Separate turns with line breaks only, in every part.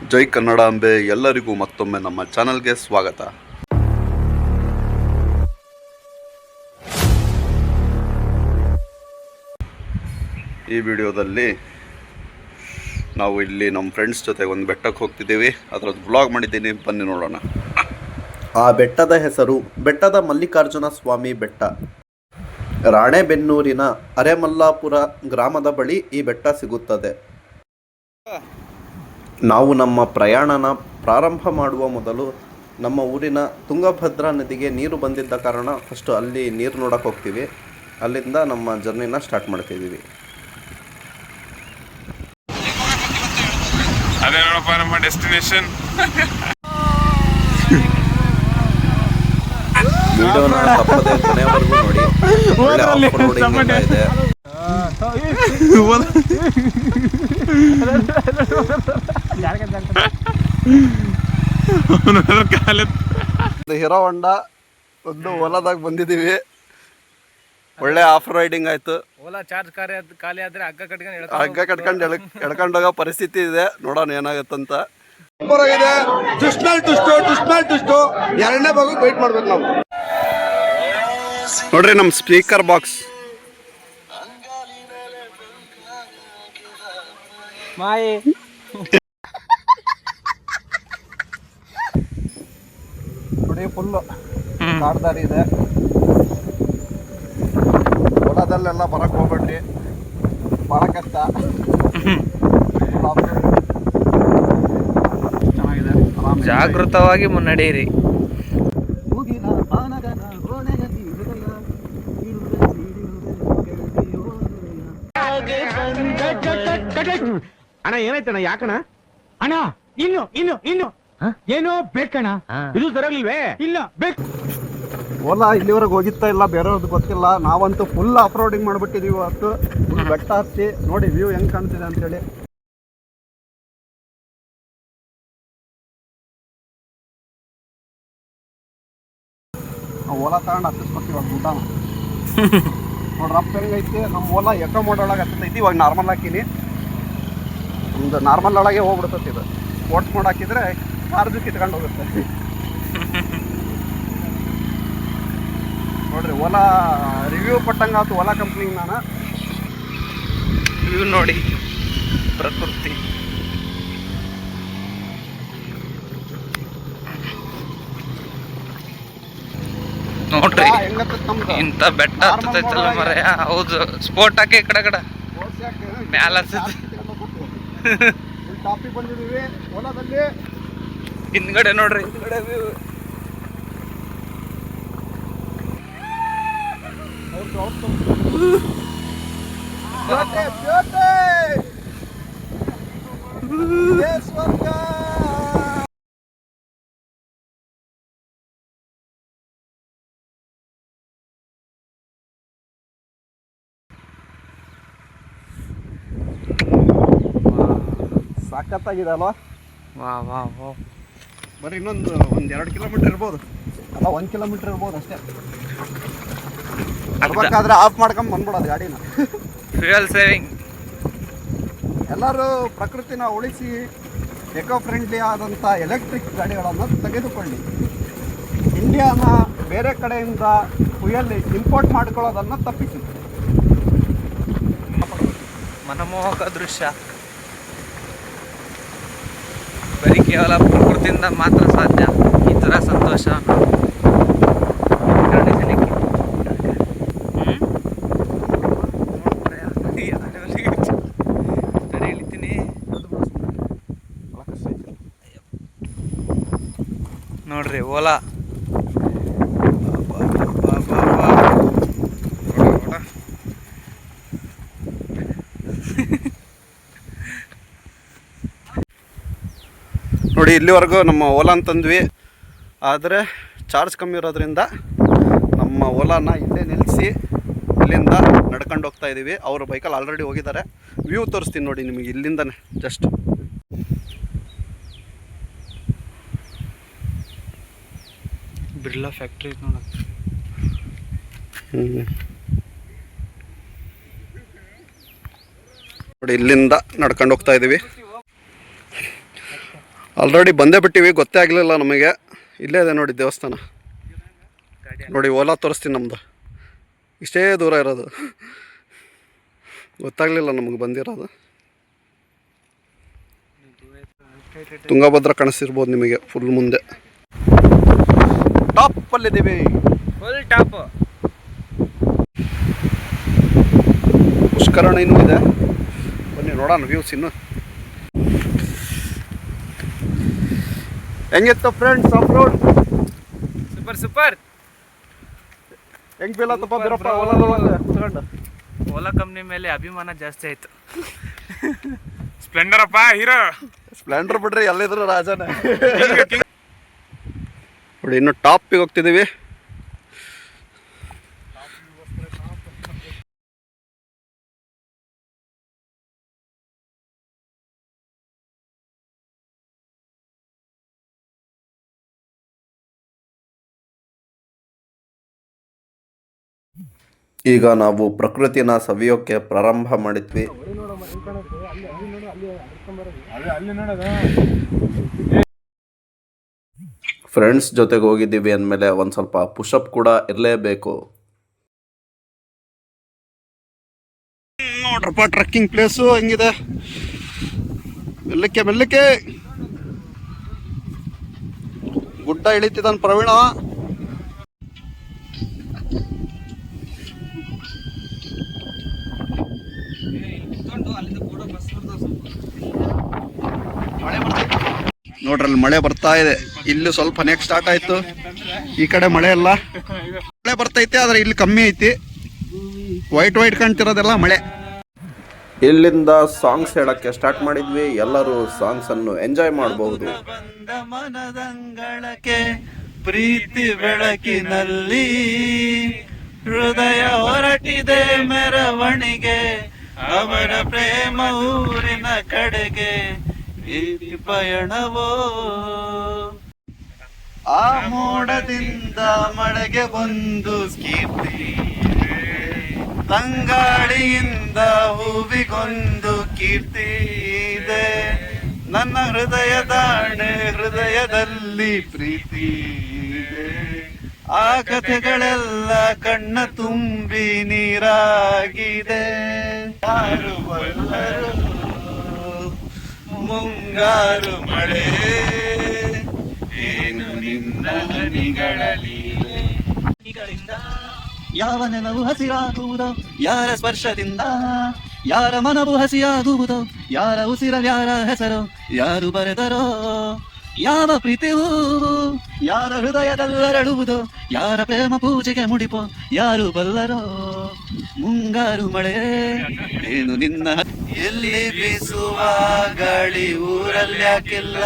ಜೈ ಕನ್ನಡಾಂಬೆ. ಎಲ್ಲರಿಗೂ ಮತ್ತೊಮ್ಮೆ ನಮ್ಮ ಚಾನಲ್ಗೆ ಸ್ವಾಗತ. ಈ ವಿಡಿಯೋದಲ್ಲಿ ನಾವು ಇಲ್ಲಿ ನಮ್ಮ ಫ್ರೆಂಡ್ಸ್ ಜೊತೆ ಒಂದು ಬೆಟ್ಟಕ್ಕೆ ಹೋಗ್ತಿದ್ದೀವಿ. ಅದರದ್ದು ಬ್ಲಾಗ್ ಮಾಡಿದ್ದೀನಿ, ಬನ್ನಿ ನೋಡೋಣ. ಆ ಬೆಟ್ಟದ ಹೆಸರು ಬೆಟ್ಟದ ಮಲ್ಲಿಕಾರ್ಜುನ ಸ್ವಾಮಿ ಬೆಟ್ಟ. ರಾಣೆಬೆನ್ನೂರಿನ ಅರೆಮಲ್ಲಾಪುರ ಗ್ರಾಮದ ಬಳಿ ಈ ಬೆಟ್ಟ ಸಿಗುತ್ತದೆ. ನಾವು ನಮ್ಮ ಪ್ರಯಾಣನ ಪ್ರಾರಂಭ ಮಾಡುವ ಮೊದಲು ನಮ್ಮ ಊರಿನ ತುಂಗಭದ್ರಾ ನದಿಗೆ ನೀರು ಬಂದಿದ್ದ ಕಾರಣ ಫಸ್ಟು ಅಲ್ಲಿ ನೀರು ನೋಡಕ್ಕೆ ಹೋಗ್ತೀವಿ. ಅಲ್ಲಿಂದ ನಮ್ಮ ಜರ್ನಿನ ಸ್ಟಾರ್ಟ್ ಮಾಡ್ತಿದ್ದೀವಿ.
ಅದೇ ನೋಡಪ್ಪ ನಮ್ಮ ಡೆಸ್ಟಿನೇಷನ್.
ವಿಡಿಯೋನ ತಪ್ಪದೆ ಕೊನೆಯವರೆಗೂ ನೋಡಿ. ಒಳ್ಳೆ ಆಫ್ ರೋಡಿಂಗ್ ಎಲ್ಲ ಇದೆ. ಹೀರೋ ಹೊಂಡ ಒಂದು ಓಲಾದಾಗ ಬಂದಿದ್ದೀವಿ. ಒಳ್ಳೆ ಆಫ್ ರೈಡಿಂಗ್ ಆಯ್ತು.
ಓಲಾ ಚಾರ್ಜ್ ಖಾಲಿ ಆದ್ರೆ
ಹಗ್ಗ ಕಟ್ಕೊಂಡು ಎಳ್ಕೊಂಡೋಗೋ ಪರಿಸ್ಥಿತಿ ಇದೆ. ನೋಡೋಣ ಏನಾಗತ್ತಂತ. ಎರಡನೇ ಭಾಗಕ್ಕೆ ವೇಟ್ ಮಾಡ್ಬೇಕು ನಾವು. ನೋಡ್ರಿ ನಮ್ಮ ಸ್ಪೀಕರ್ ಬಾಕ್ಸ್.
ಮಾಯಿ
ನೋಡಿ, ಫುಲ್ ಕಾಡ್ದಾರಿ ಇದೆ. ಹೊಲದಲ್ಲೆಲ್ಲ ಬರಕ್ ಹೋಗ್ಬೇಡ್ರಿ, ಬಹಳ ಕಷ್ಟ.
ಜಾಗೃತವಾಗಿ ಮುನ್ನಡೆಯಿರಿ.
ಅಣ್ಣ ಏನಾಯ್ತಣ್ಣ? ಯಾಕಣ್ಣ ಅಣ್ಣ? ಇನ್ನು ಏನೋ ಬೇಕಣ್ಣ. ಇದು ಸರಿಯಾಗಿಲ್ವೇ? ಇಲ್ಲ ಬೇಕು.
ಓಲಾ ಇಲ್ಲಿವರೆಗೆ ಹೋಗಿತ್ತಾ ಇಲ್ಲ ಬೇರೆಯವ್ರದ್ದು ಗೊತ್ತಿಲ್ಲ. ನಾವಂತೂ ಫುಲ್ ಆಫ್ ರೋಡಿಂಗ್ ಮಾಡ್ಬಿಟ್ಟಿದೀವಿ. ಇವತ್ತು ಫುಲ್ ಬೆಟ್ಟ ಹತ್ತಿ ನೋಡಿ ವ್ಯೂ ಹೆಂಗ್ ಕಾಣ್ತಿದೆ ಅಂತೇಳಿ. ಓಲಾ ತಗೊಂಡು ಹತ್ತಿಸ್ಕೊತೀವಿ ಊಟನ. ನೋಡ್ರಿ ರಫ್ ಹೆಂಗೈತಿ. ನಮ್ಮ ಓಲಾ ಎಕೋ ಮೋಡ್ ಒಳಗೆ ಹತ್ತೈತಿ. ಇವಾಗ ನಾರ್ಮಲ್ ಹಾಕಿನಿ. ಒಂದು ನಾರ್ಮಲ್ ಒಳಗೆ ಹೋಗ್ಬಿಡ್ತೈತಿ. ಇದು ಸ್ಪೋರ್ಟ್ಸ್ ಮೋಡ್ ಹಾಕಿದ್ರೆ ಚಾರ್ಜು ಕಿತ್ಕೊಂಡು ಹೋಗುತ್ತೆ. ನೋಡ್ರಿ ಓಲಾ ರಿವ್ಯೂ ಕೊಟ್ಟಂಗಾಯ್ತು ಓಲಾ ಕಂಪ್ನಿಗೆ. ನಾನು
ವ್ಯೂ ನೋಡಿ, ಪ್ರಕೃತಿ ನೋಡ್ರಿ. ಇಂಥ ಬೆಟ್ಟ ಹತ್ತೈತಲ್ಲ ಮರೆಯ. ಹೌದು, ಸ್ಪೋರ್ಟ್ ಹಾಕಿ ಕಡೆ ಮ್ಯಾಲ
ಟಾಪಿಗೆ ಬಂದಿದ್ದೀವಿ ಓಲಾದಲ್ಲಿ.
ಹಿಂದ್ಗಡೆ ನೋಡ್ರಿ,
ಸಖತ್ತಾಗಿದೆ ಅಲ್ವಾ?
ವಾ ವಾ ವಾ.
ಬರೀ ಇನ್ನೊಂದು 1-2 ಕಿಲೋಮೀಟರ್ ಇರ್ಬೋದು. ಅಲ್ಲ 1 ಕಿಲೋಮೀಟರ್ ಇರ್ಬೋದು ಅಷ್ಟೇ. ಬರ್ಬೇಕಾದ್ರೆ ಆಫ್ ಮಾಡ್ಕೊಂಡ್ ಬಂದ್ಬಿಡೋದು ಗಾಡಿನ.
Fuel saving.
ಎಲ್ಲರೂ ಪ್ರಕೃತಿನ ಉಳಿಸಿ ಎಕೋ ಫ್ರೆಂಡ್ಲಿ ಆದಂಥ ಎಲೆಕ್ಟ್ರಿಕ್ ಗಾಡಿಗಳನ್ನು ತೆಗೆದುಕೊಳ್ಳಿ. ಇಂಡಿಯಾನ ಬೇರೆ ಕಡೆಯಿಂದ ಫ್ಯೂಯಲ್ ಇಂಪೋರ್ಟ್ ಮಾಡ್ಕೊಳ್ಳೋದನ್ನು ತಪ್ಪಿಸಿ.
ಮನಮೋಹಕ ದೃಶ್ಯ. ಬರೀ ಕೇವಲ ಪ್ರಕೃತಿಯಿಂದ ಮಾತ್ರ ಸಾಧ್ಯ ಈ ಥರ ಸಂತೋಷ ಇಳಿತೀನಿ. ನೋಡ್ರಿ ಓಲಾ. ನೋಡಿ ಇಲ್ಲಿವರೆಗೂ ನಮ್ಮ ಓಲಾ ಅಂತಂದ್ವಿ. ಆದರೆ ಚಾರ್ಜ್ ಕಮ್ಮಿ ಇರೋದ್ರಿಂದ ನಮ್ಮ ಓಲಾನ ಇಲ್ಲೇ ನಿಲ್ಲಿಸಿ ಇಲ್ಲಿಂದ ನಡ್ಕೊಂಡು ಹೋಗ್ತಾ ಇದ್ದೀವಿ. ಅವರು ಬೈಕಲ್ಲಿ ಆಲ್ರೆಡಿ ಹೋಗಿದ್ದಾರೆ. ವ್ಯೂ ತೋರಿಸ್ತೀನಿ ನೋಡಿ ನಿಮಗೆ ಇಲ್ಲಿಂದನೇ. ಜಸ್ಟ್ ಬಿರ್ಲಾ ಫ್ಯಾಕ್ಟ್ರಿ ನೋಡೋದು. ನೋಡಿ ಇಲ್ಲಿಂದ ನಡ್ಕೊಂಡು ಹೋಗ್ತಾ ಇದ್ದೀವಿ. ಆಲ್ರೆಡಿ ಬಂದೇ ಬಿಟ್ಟಿವಿ, ಗೊತ್ತೇ ಆಗಲಿಲ್ಲ ನಮಗೆ. ಇಲ್ಲೇ ಇದೆ ನೋಡಿ ದೇವಸ್ಥಾನ. ನೋಡಿ ಓಲಾ ತೋರಿಸ್ತೀನಿ ನಮ್ಮದು, ಇಷ್ಟೇ ದೂರ ಇರೋದು, ಗೊತ್ತಾಗಲಿಲ್ಲ ನಮಗೆ ಬಂದಿರೋದು. ತುಂಗಭದ್ರಾ ಕಾಣಿಸ್ತಿರ್ಬೋದು ನಿಮಗೆ ಫುಲ್ ಮುಂದೆ. ಟಾಪಲ್ಲಿದ್ದೀವಿ,
ಫುಲ್ ಟಾಪ್.
ಪುಷ್ಕರಣ ಇನ್ನೂ ಇದೆ, ಬನ್ನಿ ನೋಡೋಣ ವ್ಯೂಸ್ ಇನ್ನು. ಹೆಂಗಿತ್ತು friends of road?
Super super.
ಹೆಂಗ್ ಫೀಲ್ ಆತಪ್ಪ ಬೀರಪ್ಪ ಓಲಾದೊಳಗೆ ಕುತ್ಕೊಂಡು?
ಓಲಾ ಕಂಪ್ನಿ ಮೇಲೆ ಅಭಿಮಾನ ಜಾಸ್ತಿ ಆಯ್ತು.
ಸ್ಪ್ಲೆಂಡರ್ ಅಪ್ಪ ಹೀರೋ.
ಸ್ಪ್ಲೆಂಡರ್ ಬಿಡ್ರಿ, ಎಲ್ಲಿದ್ರು ರಾಜನ. ನೋಡಿ ಇನ್ನು ಟಾಪಿಗೆ ಹೋಗ್ತಿದ್ದೀವಿ.
ಈಗ ನಾವು ಪ್ರಕೃತಿನ ಸವಿಯೋಕ್ಕೆ ಪ್ರಾರಂಭ ಮಾಡಿದ್ವಿ. ಫ್ರೆಂಡ್ಸ್ ಜೊತೆಗೆ ಹೋಗಿದ್ದೀವಿ ಅಂದಮೇಲೆ ಒಂದು ಸ್ವಲ್ಪ ಪುಷಪ್ ಕೂಡ ಇರಲೇಬೇಕು.
ನೋಡ್ರಪ್ಪ ಟ್ರೆಕ್ಕಿಂಗ್ ಪ್ಲೇಸು ಹೆಂಗಿದೆ, ಮೆಲ್ಲಕ್ಕೆ ಮೆಲ್ಲಕ್ಕೆ ಗುಡ್ಡ ಇಳಿತಿದ್ದಾನೆ ಪ್ರವೀಣ. ನೋಡ್ರಲ್ಲಿ ಮಳೆ ಬರ್ತಾ ಇದೆ. ಇಲ್ಲಿ ಸ್ವಲ್ಪ ನೆಕ್ಸ್ಟ್ ಸ್ಟಾರ್ಟ್ ಆಯ್ತು, ಈ ಕಡೆ ಮಳೆ ಇಲ್ಲ, ಮಳೆ ಬರ್ತೈತೆ ಆದ್ರೆ ಇಲ್ಲಿ ಕಮ್ಮಿ ಐತಿ. ವೈಟ್ ವೈಟ್ ಕಾಣ್ತಿರೋದೆಲ್ಲ ಮಳೆ.
ಇಲ್ಲಿಂದ ಸಾಂಗ್ಸ್ ಹೇಳಕ್ಕೆ ಸ್ಟಾರ್ಟ್ ಮಾಡಿದ್ವಿ. ಎಲ್ಲರೂ ಸಾಂಗ್ಸ್ ಅನ್ನು ಎಂಜಾಯ್ ಮಾಡಬಹುದು.
ಮನದಂಗಳಕ್ಕೆ ಪ್ರೀತಿ ಬೆಳಕಿನಲ್ಲಿ ಹೃದಯ ಹೊರಟಿದೆ ಮೆರವಣಿಗೆ, ಅವರ ಪ್ರೇಮ ಊರಿನ ಕಡೆಗೆ ಈ ಪಯಣವೋ. ಆ ಮೋಡದಿಂದ ಮಳೆಗೆ ಬಂದು ಕೀರ್ತಿ, ತಂಗಾಳಿಯಿಂದ ಹೂವಿಗೊಂದು ಕೀರ್ತಿ ಇದೆ. ನನ್ನ ಹೃದಯದಾಣೆ ಹೃದಯದಲ್ಲಿ ಪ್ರೀತಿ ಇದೆ. ಆ ಕಥೆಗಳೆಲ್ಲ ಕಣ್ಣ ತುಂಬಿ ನೀರಾಗಿದೆ. ಯಾರು ಬಲ್ಲರು ಮುಂಗಾರು ಮಳೆ, ಏನು ನಿನ್ನ ಹನಿಗಳಲ್ಲಿ. ಯಾವ ನೆಲವು ಹಸಿರಾಗುವುದೋ ಯಾರ ಸ್ಪರ್ಶದಿಂದ, ಯಾರ ಮನವು ಹಸಿಯಾಗುವುದೋ ಯಾರ ಉಸಿರ ಯಾರ ಹೆಸರು ಯಾರು ಬರೆದರೋ. ಯಾವ ಪ್ರೀತಿಯೂ ಯಾರ ಹೃದಯದಲ್ಲರಳುವುದೋ, ಯಾರ ಪ್ರೇಮ ಪೂಜೆಗೆ ಮುಡಿಪೋ ಯಾರು ಬಲ್ಲರೋ. ಮುಂಗಾರು ಮಳೆ ಏನು ನಿನ್ನ, ಎಲ್ಲಿ ಬೀಸುವ ಗಾಳಿ ಊರಲ್ಲಿ ಯಾಕಿಲ್ಲ,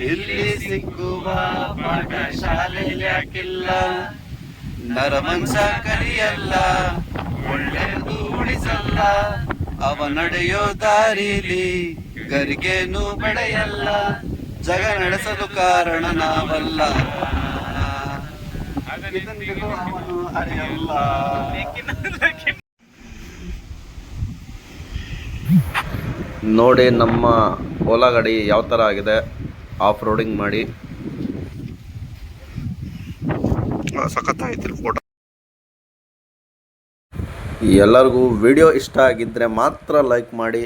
ಎಲ್ಲಿ ಸಿಕ್ಕುವ ಪಾಠ ಶಾಲೆಯಲ್ಲಿ ಯಾಕಿಲ್ಲ. ನರಮಂಸ ಕಲಿಯಲ್ಲ, ಒಳ್ಳೆಯದು ಉಳಿಸಲ್ಲ, ಅವ ನಡೆಯೋ ದಾರಿಲಿ ಗರಿಗೇನು ಬೆಳೆಯಲ್ಲ. ಜಗ ನಡೆಸಲು ಕಾರಣ ನಾವಲ್ಲ, ಅವನು ಹರಿಯಲ್ಲ.
ನೋಡಿ ನಮ್ಮ ಓಲಾ ಗಾಡಿ ಯಾವ ಥರ ಆಗಿದೆ ಆಫ್ ರೋಡಿಂಗ್ ಮಾಡಿ.
ಸಖತ್ತಾಯ್ತು ಫೋಟೋ.
ಎಲ್ಲರಿಗೂ ವಿಡಿಯೋ ಇಷ್ಟ ಆಗಿದ್ದರೆ ಮಾತ್ರ ಲೈಕ್ ಮಾಡಿ,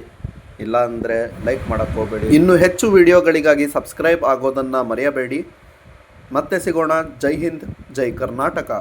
ಇಲ್ಲ ಅಂದರೆ ಲೈಕ್ ಮಾಡೋಕ್ಕೆ ಹೋಗಬೇಡಿ. ಇನ್ನೂ ಹೆಚ್ಚು ವಿಡಿಯೋಗಳಿಗಾಗಿ ಸಬ್ಸ್ಕ್ರೈಬ್ ಆಗೋದನ್ನು ಮರೆಯಬೇಡಿ. ಮತ್ತೆ ಸಿಗೋಣ. ಜೈ ಹಿಂದ್, ಜೈ ಕರ್ನಾಟಕ.